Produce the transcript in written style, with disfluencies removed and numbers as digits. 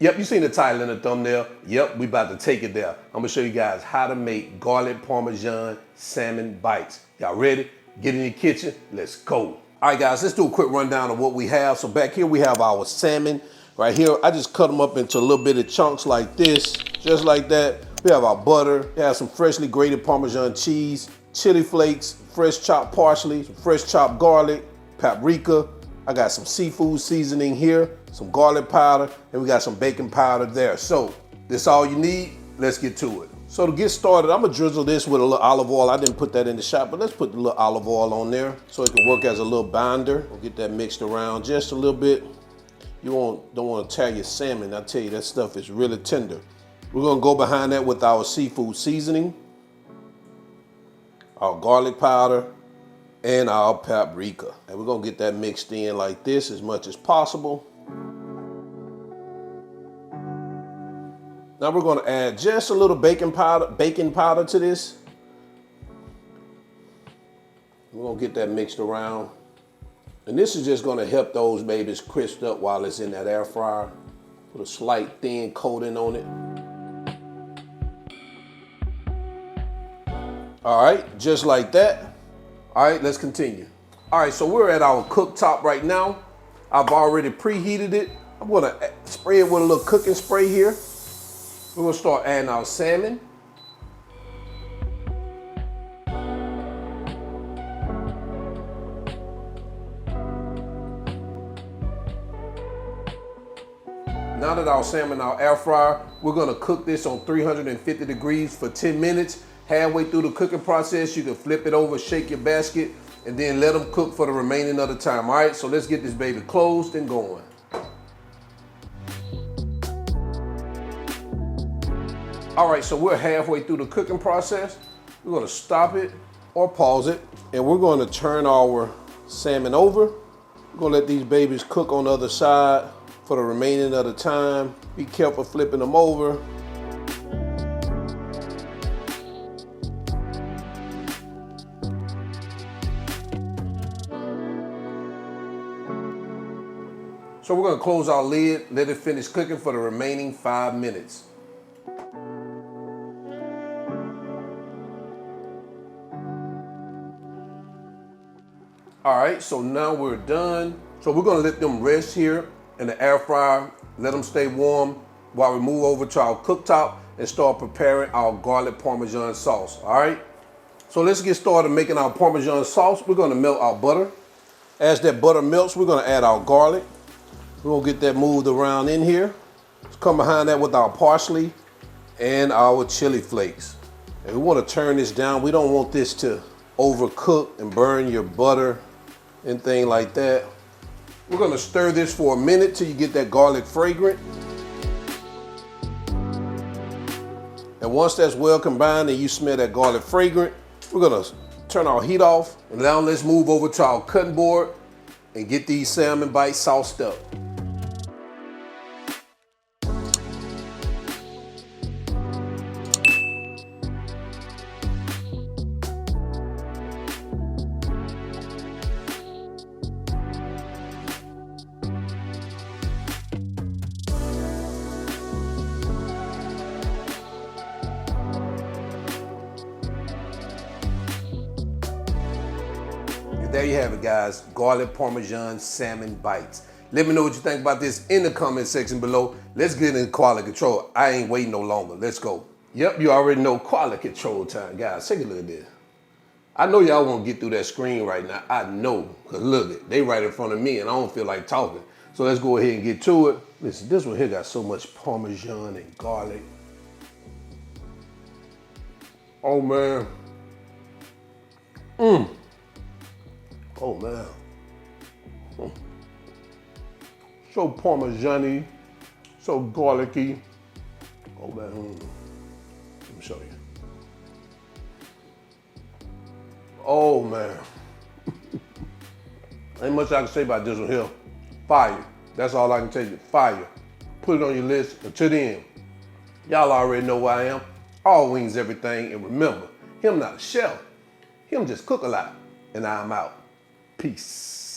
Yep, you seen the title in the thumbnail. Yep, we about to take it there. I'm gonna show you guys how to make garlic parmesan salmon bites. Y'all ready? Get in the kitchen, let's go. All right guys, let's do a quick rundown of what we have. So back here we have our salmon. Right here, I just cut them up into a little bit of chunks like this, just like that. We have our butter, we have some freshly grated Parmesan cheese, chili flakes, fresh chopped parsley, some fresh chopped garlic, paprika. I got some seafood seasoning here, some garlic powder, and we got some baking powder there. So this all you need, let's get to it. So to get started, I'm gonna drizzle this with a little olive oil. I didn't put that in the shop, but let's put the little olive oil on there so it can work as a little binder. We'll get that mixed around just a little bit. You don't want to tear your salmon. I tell you, that stuff is really tender. We're gonna go behind that with our seafood seasoning, our garlic powder, and our paprika. And we're gonna get that mixed in like this as much as possible. Now we're gonna add just a little baking powder to this. We're gonna get that mixed around. And this is just gonna help those babies crisp up while it's in that air fryer. Put a slight thin coating on it. All right, just like that. All right, let's continue. All right, so we're at our cooktop right now. I've already preheated it. I'm gonna spray it with a little cooking spray here. We're gonna start adding our salmon. Now that our salmon in our air fryer, we're gonna cook this on 350 degrees for 10 minutes. Halfway through the cooking process, you can flip it over, shake your basket, and then let them cook for the remaining of the time. All right, so let's get this baby closed and going. All right, so we're halfway through the cooking process. We're gonna stop it or pause it, and we're gonna turn our salmon over. We're gonna let these babies cook on the other side for the remaining of the time. Be careful flipping them over. So we're gonna close our lid, let it finish cooking for the remaining 5 minutes. All right, so now we're done. So we're gonna let them rest here in the air fryer, let them stay warm while we move over to our cooktop and start preparing our garlic Parmesan sauce, all right? So let's get started making our Parmesan sauce. We're gonna melt our butter. As that butter melts, we're gonna add our garlic. We're gonna get that moved around in here. Let's come behind that with our parsley and our chili flakes. And we wanna turn this down. We don't want this to overcook and burn your butter and things like that. We're gonna stir this for a minute till you get that garlic fragrant. And once that's well combined and you smell that garlic fragrant, we're gonna turn our heat off. And now let's move over to our cutting board and get these salmon bites sauced up. There you have it, guys. Garlic Parmesan salmon bites. Let me know what you think about this in the comment section below. Let's get into quality control. I ain't waiting no longer. Let's go. Yep, you already know quality control time, guys. Take a look at this. I know y'all won't get through that screen right now. I know, because look, they right in front of me and I don't feel like talking. So let's go ahead and get to it. Listen, this one here got so much Parmesan and garlic. Oh, man. Oh man, so Parmesan-y, so garlicky. Oh man, let me show you. Oh man, ain't much I can say about this one here. Fire, that's all I can tell you, fire. Put it on your list. Until then, y'all already know who I am. All wings, everything, and remember, him not a chef, him just cook a lot, and I'm out. Peace.